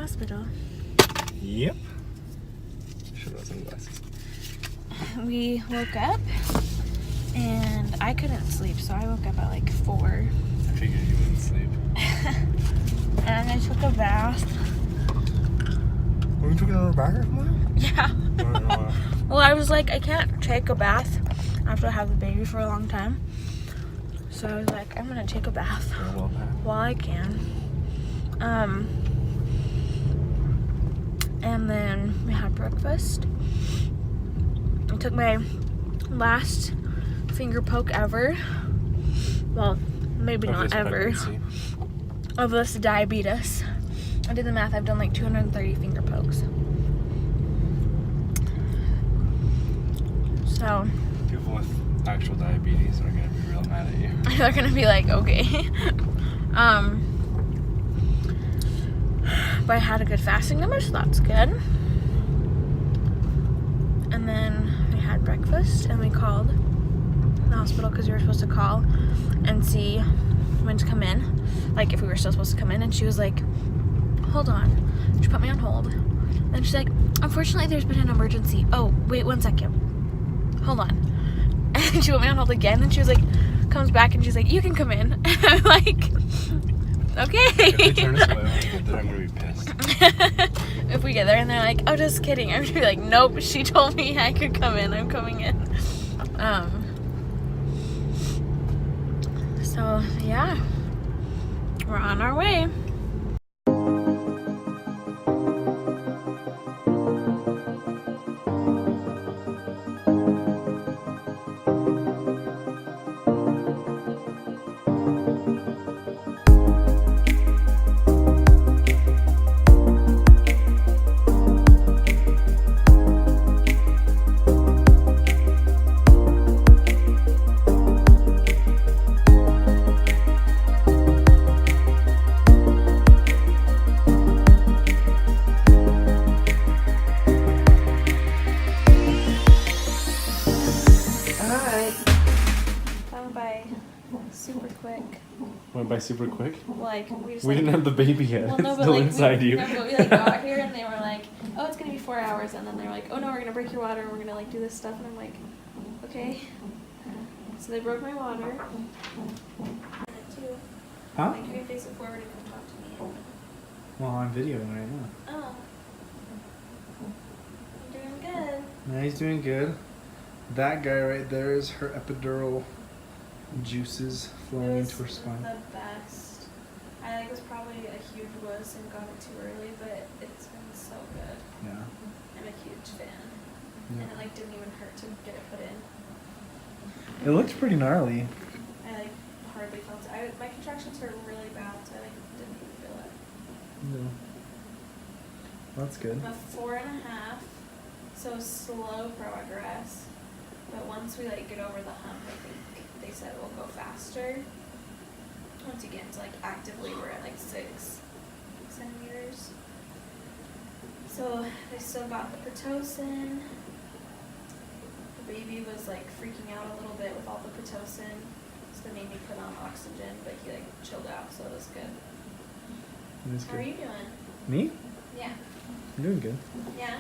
hospital. Yep. Should have sunglasses. We woke up and I couldn't sleep, so I woke up at like 4. I figured you wouldn't sleep. And I took a bath. Were we taking a bath this morning? Yeah. Or, Well, I was like, I can't take a bath after I have the baby for a long time. So I was like, I'm gonna take a bath while I can. And then we had breakfast. I took my last finger poke ever. Well, maybe not ever. Of this diabetes. I did the math. I've done like 230 finger pokes. So people with actual diabetes are gonna be real mad at you. they're gonna be like, okay. But I had a good fasting number, so that's good. And then we had breakfast and we called the hospital because we were supposed to call and see when to come in, like if we were still supposed to come in. And she was like, hold on. She put me on hold. And she's like, unfortunately there's been an emergency. Oh, wait 1 second. Hold on. And she put me on hold again, and she was like, comes back and she's like, you can come in. And I'm like, okay. If they turn us away when we get there, I'm gonna be pissed. If we get there and they're like, oh, just kidding, I'm gonna be like, nope, she told me I could come in, I'm coming in. So yeah, we're on our way. Super quick. Went by super quick. Like we just. We didn't have the baby yet. Well, no, it's but still like inside you. No, but we like got here and they were like, "Oh, it's gonna be 4 hours," and then they're like, "Oh no, we're gonna break your water and we're gonna like do this stuff," and I'm like, "Okay." So they broke my water. Huh? Like you can face it forward and come talk to me. Well, I'm videoing right now. Oh. You're doing good. Yeah, he's doing good. That guy right there is her epidural juices flowing into her spine. The best. I like was probably a huge wuss and got it too early, but it's been so good. Yeah. I'm a huge fan. Yeah. And it like didn't even hurt to get it put in. It looks pretty gnarly. I like hardly felt it. My contractions hurt really bad, so I like didn't even feel it. No. That's good. I'm a 4.5, so slow progress. But once we like get over the hump, I think they said it will go faster. Once you get into like actively, we're at like 6 centimeters. So they still got the Pitocin. The baby was like freaking out a little bit with all the Pitocin, so they made me put on oxygen, but he like chilled out, so it was good. How are you doing? Me? Yeah. I'm doing good. Yeah.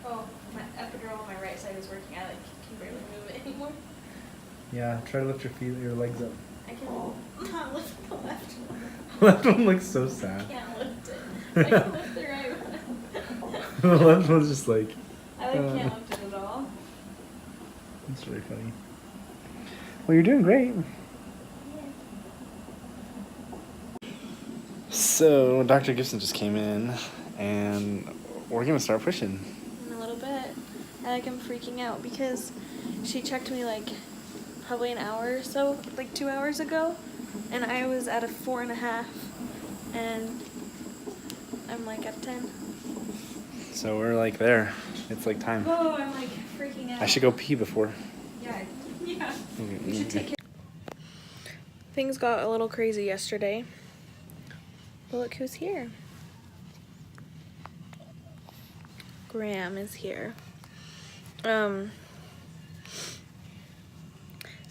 Oh, my epidural on my right side is working. I like can barely move it anymore. Yeah, try to lift your legs up. I can not lift the left one. Left one looks so sad. I can't lift it. I can lift the right one. The left one's just like. I like can't lift it at all. That's really funny. Well, you're doing great. Yeah. So, Dr. Gibson just came in, and we're gonna start pushing. In a little bit. I like am freaking out because she checked me like probably an hour or so, like 2 hours ago, and I was at a 4.5, and I'm like at 10. So we're like there. It's like time. Oh, I'm like freaking out. I should go pee before. Yeah. Mm-hmm. You should take care. Things got a little crazy yesterday. But look who's here. Graham is here.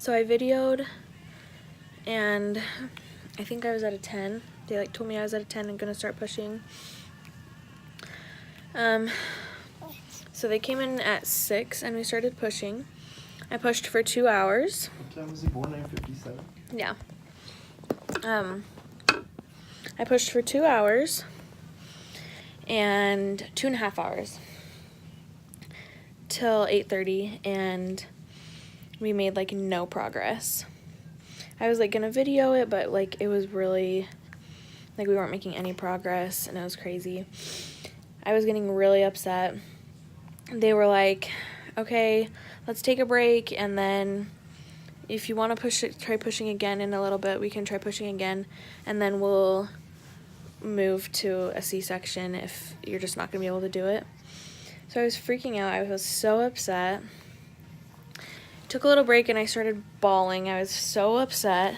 So I videoed, and I think I was at a 10. They like told me I was at a 10 and gonna start pushing. So they came in at 6 and we started pushing. I pushed for 2 hours. What time was he born? 9:57. Yeah. I pushed for 2 hours and 2.5 hours till 8:30, and we made like no progress. I was like gonna video it, but like it was really like we weren't making any progress and it was crazy. I was getting really upset. They were like, okay, let's take a break, and then if you want to push it, try pushing again in a little bit, we can try pushing again, and then we'll move to a C-section if you're just not going to be able to do it. So I was freaking out. I was so upset. Took a little break and I started bawling. I was so upset.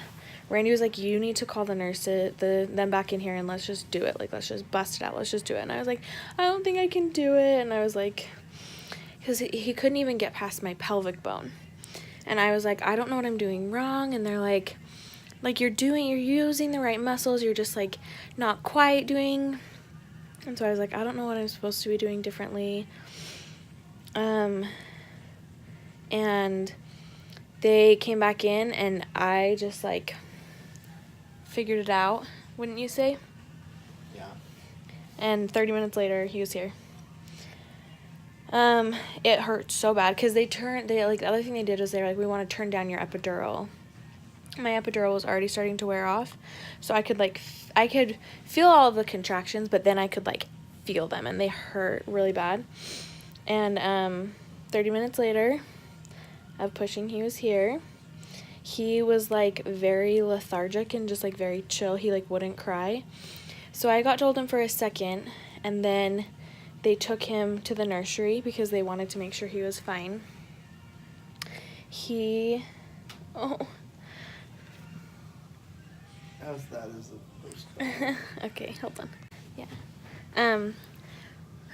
Randy was like, you need to call the nurse, them back in here, and let's just do it. Like, let's just bust it out. Let's just do it. And I was like, I don't think I can do it. And I was like, because he couldn't even get past my pelvic bone. And I was like, I don't know what I'm doing wrong. And they're like you're using the right muscles. You're just like not quite doing. And so I was like, I don't know what I'm supposed to be doing differently. And they came back in and I just like figured it out, wouldn't you say? Yeah. And 30 minutes later, he was here. It hurt so bad because the other thing they did was they were like, we want to turn down your epidural. My epidural was already starting to wear off, so I could I could feel all of the contractions, but then I could like feel them, and they hurt really bad. And 30 minutes later of pushing, he was here. He was like very lethargic and just like very chill. He like wouldn't cry. So I got to hold him for a second, and then they took him to the nursery because they wanted to make sure he was fine. How's that as the first? Okay, hold on. Yeah.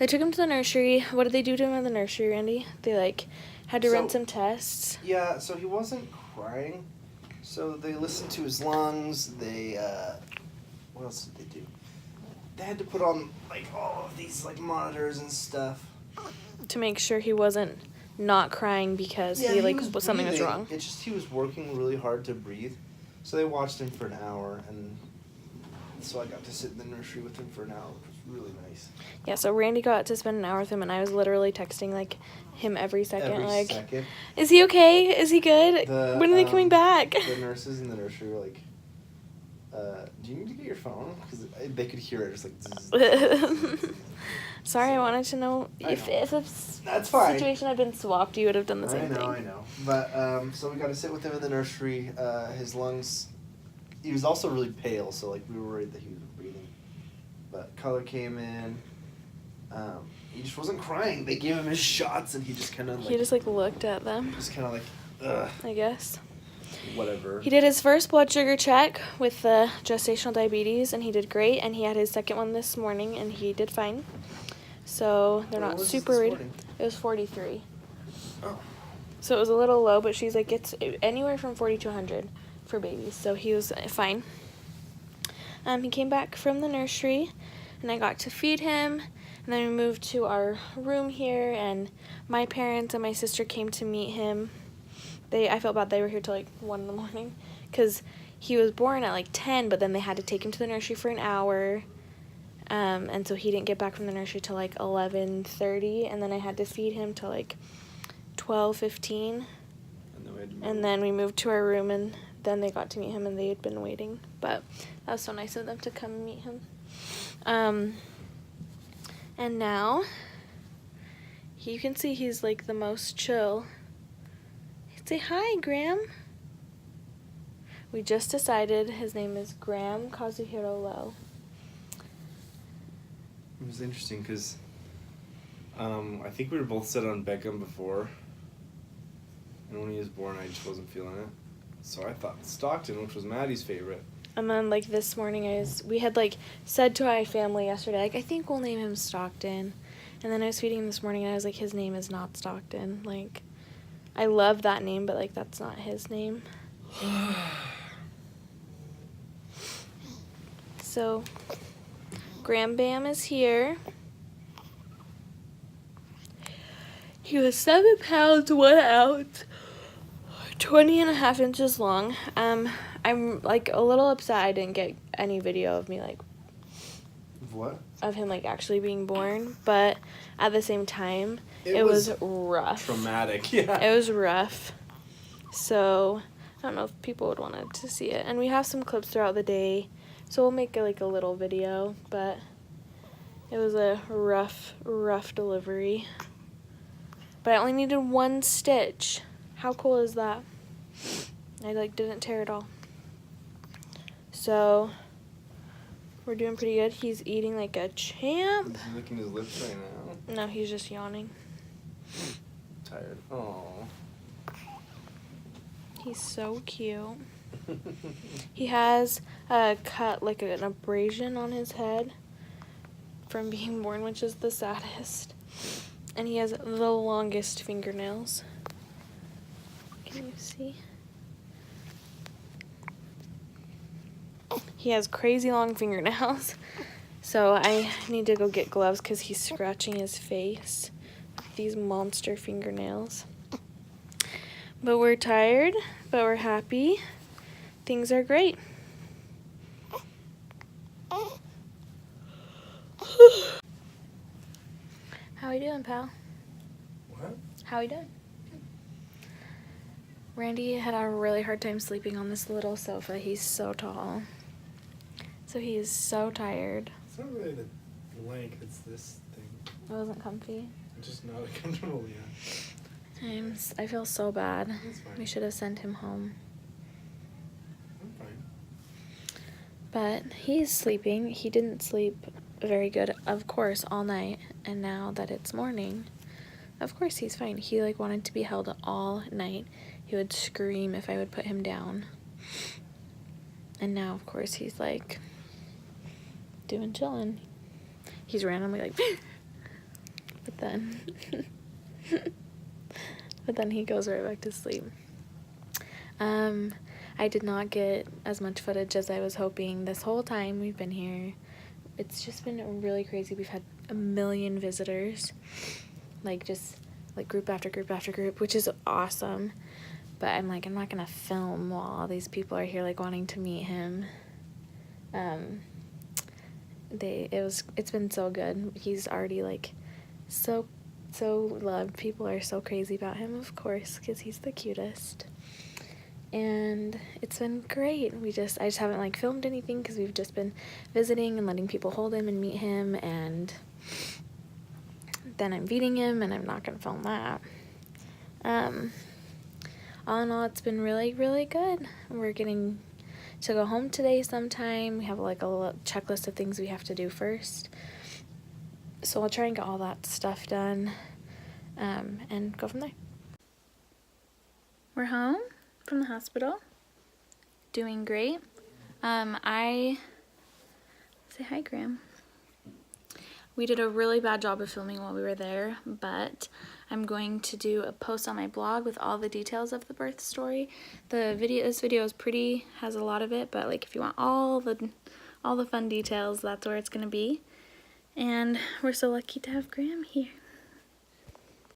They took him to the nursery. What did they do to him in the nursery, Randy? They like had to run some tests. Yeah, so he wasn't crying. So they listened to his lungs. They what else did they do? They had to put on like all of these like monitors and stuff To make sure he wasn't not crying because something was wrong. It's just he was working really hard to breathe. So they watched him for an hour, and so I got to sit in the nursery with him for an hour, which was really nice. Yeah, so Randy got to spend an hour with him, and I was literally texting like him every second. Is he okay? Is he good? When are they coming back? The nurses in the nursery were like, do you need to get your phone? Because they could hear it just like zzz. Sorry, I wanted to know if the That's fine. situation had been swapped, you would have done the same thing. I know. But, so we got to sit with him in the nursery. His lungs, he was also really pale, so, like, we were worried that he was breathing. But color came in. He just wasn't crying. They gave him his shots, and he just kind of, like... He just, like, looked at them. Just kind of, like, ugh. I guess. Whatever. He did his first blood sugar check with the gestational diabetes, and he did great. And he had his second one this morning, and he did fine. So they're not super worried. It was 43. Oh. So it was a little low, but she's like, it's anywhere from 40 to 100 for babies. So he was fine. He came back from the nursery, and I got to feed him. And then we moved to our room here, and my parents and my sister came to meet him. I felt bad they were here till like 1 in the morning because he was born at like 10, but then they had to take him to the nursery for an hour. And so he didn't get back from the nursery till like 11:30, and then I had to feed him till like 12:15. And then we moved to our room, and then they got to meet him, and they had been waiting. But that was so nice of them to come meet him. And now you can see he's like the most chill. Say hi, Graham. We just decided his name is Graham Kazuhiro Lowe. It was interesting because I think we were both set on Beckham before, and when he was born, I just wasn't feeling it. So I thought Stockton, which was Maddie's favorite. And then, like, this morning, we had, like, said to our family yesterday, like, I think we'll name him Stockton. And then I was feeding him this morning, and I was like, his name is not Stockton. Like, I love that name, but, like, that's not his name. So, Graham Bam is here. He was 7 pounds, 1 ounce, 20.5 inches long. I'm like a little upset I didn't get any video of me like What? of him like actually being born, but at the same time it was rough. Traumatic, yeah. It was rough. So I don't know if people would want to see it. And we have some clips throughout the day, so we'll make like a little video, but it was a rough delivery. But I only needed 1 stitch. How cool is that? I like didn't tear it all. So we're doing pretty good. He's eating like a champ. He's licking his lips right now. No, he's just yawning. Tired. Oh. He's so cute. He has a cut, like an abrasion on his head from being born, which is the saddest. And he has the longest fingernails. Can you see? He has crazy long fingernails. So I need to go get gloves because he's scratching his face with these monster fingernails. But we're tired, but we're happy. Things are great. How we doing, pal? What? How we doing? Randy had a really hard time sleeping on this little sofa. He's so tall. So he is so tired. It's not really the length, it's this thing. It wasn't comfy. It's just not comfortable, yeah. I feel so bad. It's fine. We should have sent him home. I'm fine. But he's sleeping. He didn't sleep very good, of course, all night. And now that it's morning, of course he's fine. He like wanted to be held all night. He would scream if I would put him down. And now, of course, he's like chillin'. He's randomly like, but then he goes right back to sleep. I did not get as much footage as I was hoping this whole time we've been here. It's just been really crazy. We've had 1 million visitors, like just like group after group after group, which is awesome. But I'm like, I'm not gonna film while all these people are here like wanting to meet him. It's been so good. He's already like so loved. People are so crazy about him, of course, because he's the cutest. And it's been great. I just haven't like filmed anything because we've just been visiting and letting people hold him and meet him, and then I'm feeding him, and I'm not gonna film that. All in all, it's been really, really good. We're getting to go home today sometime. We have like a little checklist of things we have to do first. So I'll try and get all that stuff done, and go from there. We're home from the hospital. Doing great. Say hi, Graham. We did a really bad job of filming while we were there, but I'm going to do a post on my blog with all the details of the birth story. This video is pretty, has a lot of it, but like if you want all the fun details, that's where it's gonna be. And we're so lucky to have Graham here.